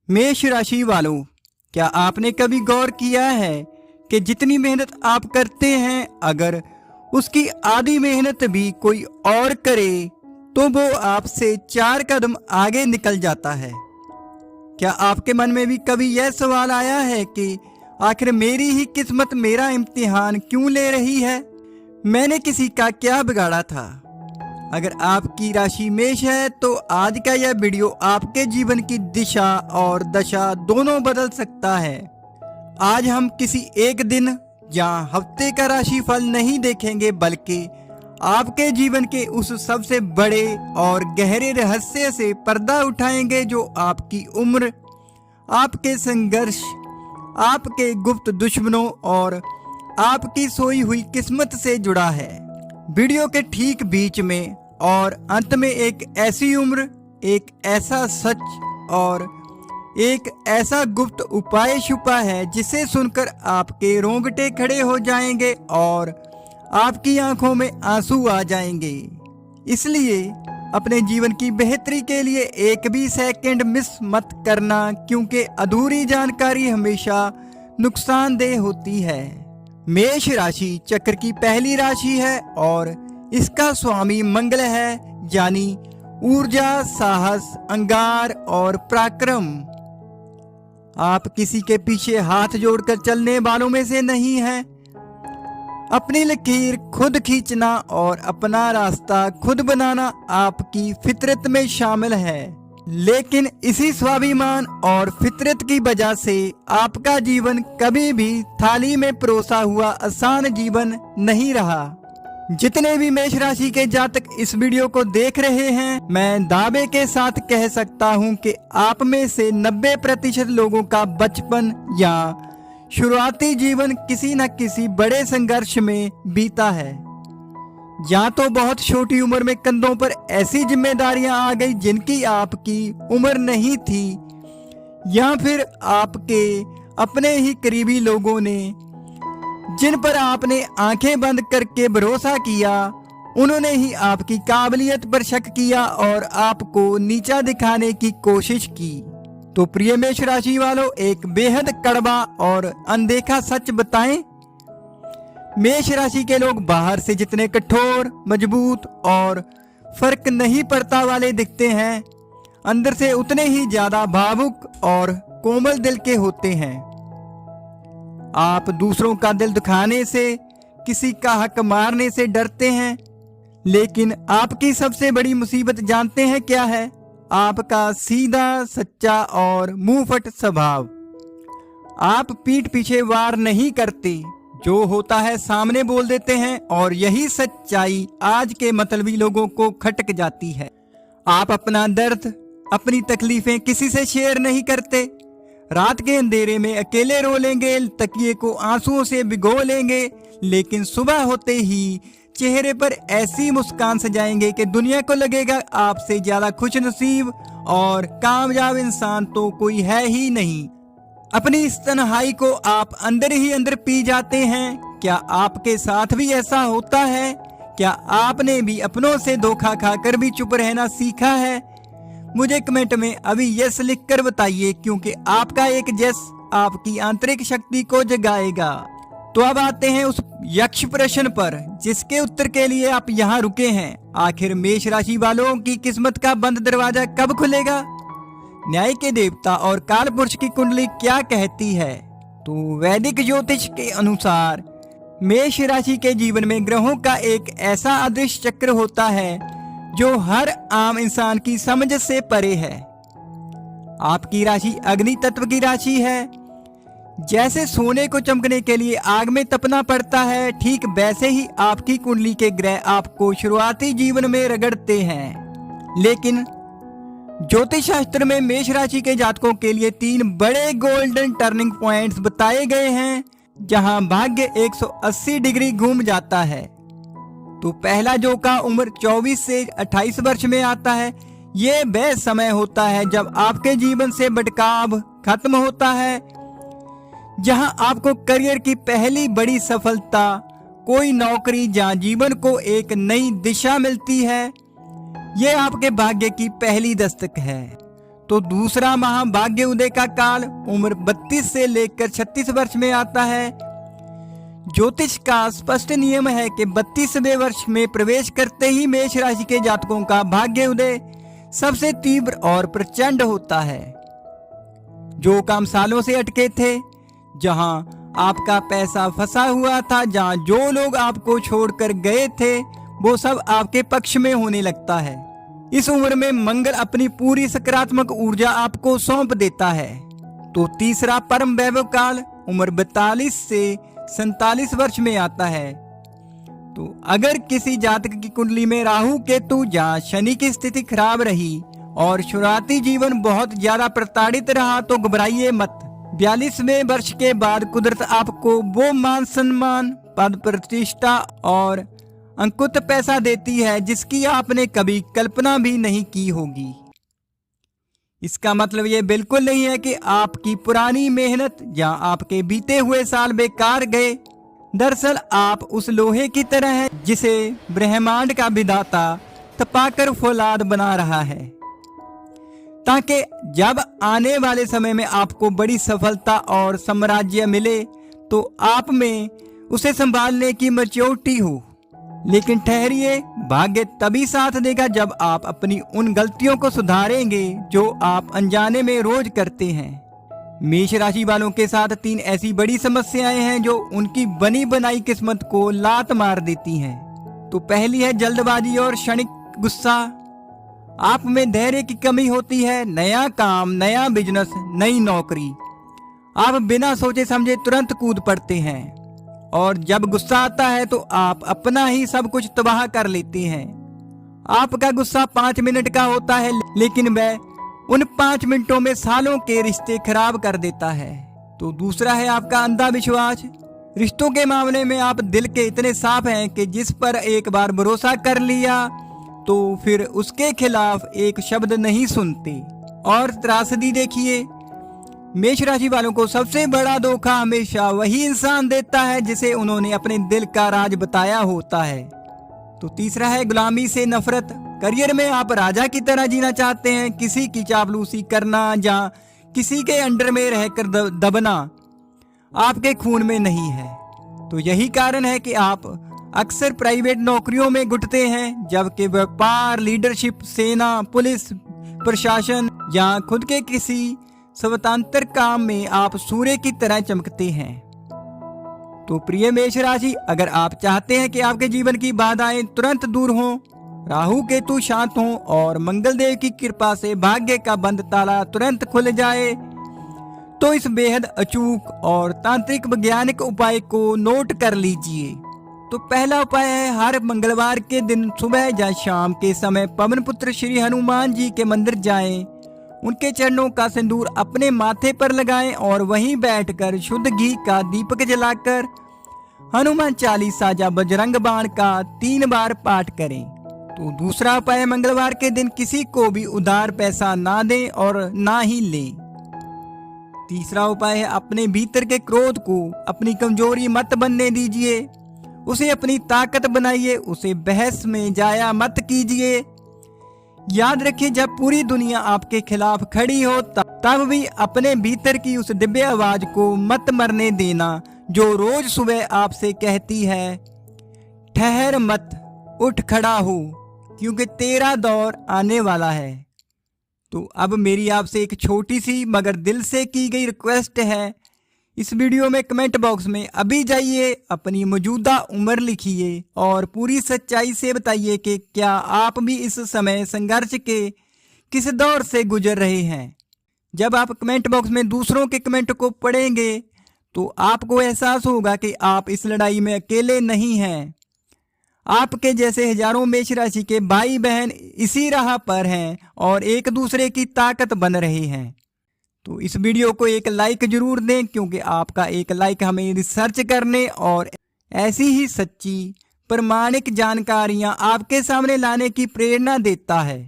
मेष राशि वालों, क्या आपने कभी गौर किया है कि जितनी मेहनत आप करते हैं, अगर उसकी आधी मेहनत भी कोई और करे तो वो आपसे 4 कदम आगे निकल जाता है। क्या आपके मन में भी कभी यह सवाल आया है कि आखिर मेरी ही किस्मत मेरा इम्तिहान क्यों ले रही है? मैंने किसी का क्या बिगाड़ा था? अगर आपकी राशि मेष है तो आज का यह वीडियो आपके जीवन की दिशा और दशा दोनों बदल सकता है। आज हम किसी एक दिन या हफ्ते का राशिफल नहीं देखेंगे, बल्कि आपके जीवन के उस सबसे बड़े और गहरे रहस्य से पर्दा उठाएंगे जो आपकी उम्र, आपके संघर्ष, आपके गुप्त दुश्मनों और आपकी सोई हुई किस्मत से जुड़ा है। वीडियो के ठीक बीच में और अंत में एक ऐसी उम्र, एक ऐसा सच और एक ऐसा गुप्त उपाय छुपा है जिसे सुनकर आपके रोंगटे खड़े हो जाएंगे और आपकी आंखों में आंसू आ जाएंगे। इसलिए अपने जीवन की बेहतरी के लिए एक भी सेकंड मिस मत करना, क्योंकि अधूरी जानकारी हमेशा नुकसानदेह होती है। मेष राशि चक्र की पहली राशि है और इसका स्वामी मंगल है, यानी ऊर्जा, साहस, अंगार और पराक्रम। आप किसी के पीछे हाथ जोड़कर चलने वालों में से नहीं हैं। अपनी लकीर खुद खींचना और अपना रास्ता खुद बनाना आपकी फितरत में शामिल है। लेकिन इसी स्वाभिमान और फितरत की वजह से आपका जीवन कभी भी थाली में परोसा हुआ आसान जीवन नहीं रहा। जितने भी मेष राशि के जातक इस वीडियो को देख रहे हैं, मैं दावे के साथ कह सकता हूं कि आप में से 90% लोगों का बचपन या शुरुआती जीवन किसी न किसी बड़े संघर्ष में बीता है। या तो बहुत छोटी उम्र में कंधों पर ऐसी जिम्मेदारियां आ गई जिनकी आपकी उम्र नहीं थी, या फिर आपके अपने ही करीबी लोगों ने, जिन पर आपने आंखें बंद करके भरोसा किया, उन्होंने ही आपकी काबिलियत पर शक किया और आपको नीचा दिखाने की कोशिश की। तो प्रिय मेष राशि वालों, एक बेहद कड़वा और अनदेखा सच बताएं, मेष राशि के लोग बाहर से जितने कठोर, मजबूत और फर्क नहीं पड़ता वाले दिखते हैं, अंदर से उतने ही ज्यादा भावुक और कोमल दिल के होते हैं। आप दूसरों का दिल दुखाने से, किसी का हक मारने से डरते हैं, लेकिन आपकी सबसे बड़ी मुसीबत जानते हैं क्या है? आपका सीधा, सच्चा और मुंहफट स्वभाव। आप पीठ पीछे वार नहीं करते, जो होता है सामने बोल देते हैं, और यही सच्चाई आज के मतलबी लोगों को खटक जाती है। आप अपना दर्द, अपनी तकलीफें किसी से शेयर नहीं करते। रात के अंधेरे में अकेले रो लेंगे, तकिए को आंसुओं से भिगो लेंगे, लेकिन सुबह होते ही चेहरे पर ऐसी मुस्कान सजाएंगे कि दुनिया को लगेगा आपसे ज्यादा खुशनसीब और कामयाब इंसान तो कोई है ही नहीं। अपनी इस तन्हाई को आप अंदर ही अंदर पी जाते हैं। क्या आपके साथ भी ऐसा होता है? क्या आपने भी अपनों से धोखा खाकर भी चुप रहना सीखा है? मुझे कमेंट में अभी यस लिखकर बताइए, क्योंकि आपका एक यस आपकी आंतरिक शक्ति को जगाएगा। तो अब आते हैं उस यक्ष प्रश्न पर जिसके उत्तर के लिए आप यहाँ रुके हैं। आखिर मेष राशि वालों की किस्मत का बंद दरवाजा कब खुलेगा? न्याय के देवता और काल पुरुष की कुंडली क्या कहती है? तो वैदिक ज्योतिष के अनुसार मेष राशि के जीवन में ग्रहों का एक ऐसा अदृश्य चक्र होता है जो हर आम इंसान की समझ से परे है। आपकी राशि अग्नि तत्व की राशि है। जैसे सोने को चमकने के लिए आग में तपना पड़ता है, ठीक वैसे ही आपकी कुंडली के ग्रह आपको शुरुआती जीवन में रगड़ते हैं। लेकिन ज्योतिष शास्त्र में मेष राशि के जातकों के लिए 3 बड़े गोल्डन टर्निंग पॉइंट्स बताए गए हैं, जहां भाग्य 180 डिग्री घूम जाता है। तो पहला झोंका उम्र 24 से 28 वर्ष में आता है। ये वह समय होता है जब आपके जीवन से भटकाव खत्म होता है, जहां आपको करियर की पहली बड़ी सफलता, कोई नौकरी या जीवन को एक नई दिशा मिलती है। ये आपके भाग्य की पहली दस्तक है। तो दूसरा महाभाग्य उदय का काल उम्र 32 से लेकर 36 वर्ष में आता है। ज्योतिष का स्पष्ट नियम है कि 32वें वर्ष में प्रवेश करते ही मेष राशि के जातकों का भाग्य उदय सबसे तीव्र और प्रचंड होता है। जो काम सालों से अटके थे, जहां आपका पैसा फंसा हुआ था, जहां जो लोग आपको छोड़कर गए थे, वो सब आपके पक्ष में होने लगता है। इस उम्र में मंगल अपनी पूरी सकारात्मक ऊर्जा आपको सौंप देता है। तो तीसरा परम वैभव काल उम्र 42 से 47 वर्ष में आता है। तो अगर किसी जातक की कुंडली में राहु केतु या शनि की स्थिति खराब रही और शुरुआती जीवन बहुत ज्यादा प्रताड़ित रहा तो घबराइए मत। 42वें वर्ष के बाद कुदरत आपको वो मान सम्मान, पद प्रतिष्ठा और अंकुत पैसा देती है जिसकी आपने कभी कल्पना भी नहीं की होगी। इसका मतलब ये बिल्कुल नहीं है कि आपकी पुरानी मेहनत या आपके बीते हुए साल बेकार गए। दरअसल आप उस लोहे की तरह हैं जिसे ब्रह्मांड का विधाता तपाकर फौलाद बना रहा है, ताकि जब आने वाले समय में आपको बड़ी सफलता और साम्राज्य मिले तो आप में उसे संभालने की मैच्योरिटी हो। लेकिन ठहरिए, भाग्य तभी साथ देगा जब आप अपनी उन गलतियों को सुधारेंगे जो आप अनजाने में रोज करते हैं। मेष राशि वालों के साथ 3 ऐसी बड़ी समस्याएं हैं जो उनकी बनी बनाई किस्मत को लात मार देती हैं। तो पहली है जल्दबाजी और क्षणिक गुस्सा। आप में धैर्य की कमी होती है। नया काम, नया बिजनेस, नई नौकरी, आप बिना सोचे समझे तुरंत कूद पड़ते हैं और जब गुस्सा आता है तो आप अपना ही सब कुछ तबाह कर लेते हैं। आपका गुस्सा 5 मिनट का होता है, लेकिन वह उन 5 मिनटों में सालों के रिश्ते खराब कर देता है। तो दूसरा है आपका अंधा विश्वास। रिश्तों के मामले में आप दिल के इतने साफ हैं कि जिस पर एक बार भरोसा कर लिया तो फिर उसके खिलाफ एक शब्द नहीं सुनते। और त्रासदी देखिए, मेष राशि वालों को सबसे बड़ा धोखा हमेशा वही इंसान देता है जिसे उन्होंने अपने दिल का राज बताया होता है। तो तीसरा है गुलामी से नफरत। करियर में आप राजा की तरह जीना चाहते हैं, किसी की चापलूसी करना या किसी के अंडर में रहकर दबना आपके खून में नहीं है। तो यही कारण है कि आप अक्सर प्राइवेट नौकरियों में घुटते हैं, जबकि व्यापार, लीडरशिप, सेना, पुलिस, प्रशासन या खुद के किसी स्वतंत्र काम में आप सूर्य की तरह चमकते हैं। तो प्रिय मेष राशि, अगर आप चाहते हैं कि आपके जीवन की बाधाएं तुरंत दूर हों, राहु केतु शांत हों और मंगल देव की कृपा से भाग्य का बंद ताला तुरंत खुल जाए, तो इस बेहद अचूक और तांत्रिक वैज्ञानिक उपाय को नोट कर लीजिए। तो पहला उपाय है, हर मंगलवार के दिन सुबह या शाम के समय पवन पुत्र श्री हनुमान जी के मंदिर जाएं, उनके चरणों का सिंदूर अपने माथे पर लगाएं और वहीं बैठकर शुद्ध घी का दीपक जलाकर हनुमान चालीसा या बजरंग बाण का 3 बार पाठ करें। तो दूसरा उपाय, मंगलवार के दिन किसी को भी उधार पैसा ना दें और ना ही लें। तीसरा उपाय है, अपने भीतर के क्रोध को अपनी कमजोरी मत बनने दीजिए, उसे अपनी ताकत बनाइए, उसे बहस में जाया मत कीजिए। याद रखिए, जब पूरी दुनिया आपके खिलाफ खड़ी हो तब भी अपने भीतर की उस दिव्य आवाज को मत मरने देना जो रोज सुबह आपसे कहती है, ठहर मत, उठ खड़ा हो, क्योंकि तेरा दौर आने वाला है। तो अब मेरी आपसे एक छोटी सी मगर दिल से की गई रिक्वेस्ट है, इस वीडियो में कमेंट बॉक्स में अभी जाइए, अपनी मौजूदा उम्र लिखिए और पूरी सच्चाई से बताइए कि क्या आप भी इस समय संघर्ष के किस दौर से गुजर रहे हैं। जब आप कमेंट बॉक्स में दूसरों के कमेंट को पढ़ेंगे तो आपको एहसास होगा कि आप इस लड़ाई में अकेले नहीं हैं। आपके जैसे हजारों मेष राशि के भाई बहन इसी राह पर हैं और एक दूसरे की ताकत बन रहे हैं। तो इस वीडियो को एक लाइक जरूर दें, क्योंकि आपका एक लाइक हमें रिसर्च करने और ऐसी ही सच्ची प्रामाणिक जानकारियां आपके सामने लाने की प्रेरणा देता है।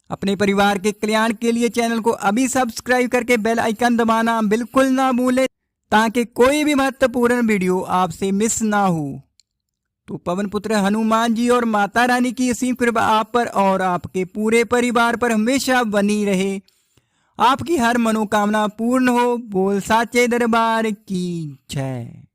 अपने परिवार के कल्याण के लिए चैनल को अभी सब्सक्राइब करके बेल आइकन दबाना बिल्कुल ना भूलें, ताकि कोई भी महत्वपूर्ण वीडियो आपसे मिस ना हो। तो पवन पुत्र हनुमान जी और माता रानी की असीम कृपा आप पर और आपके पूरे परिवार पर हमेशा बनी रहे। आपकी हर मनोकामना पूर्ण हो। बोल साचे दरबार की जय।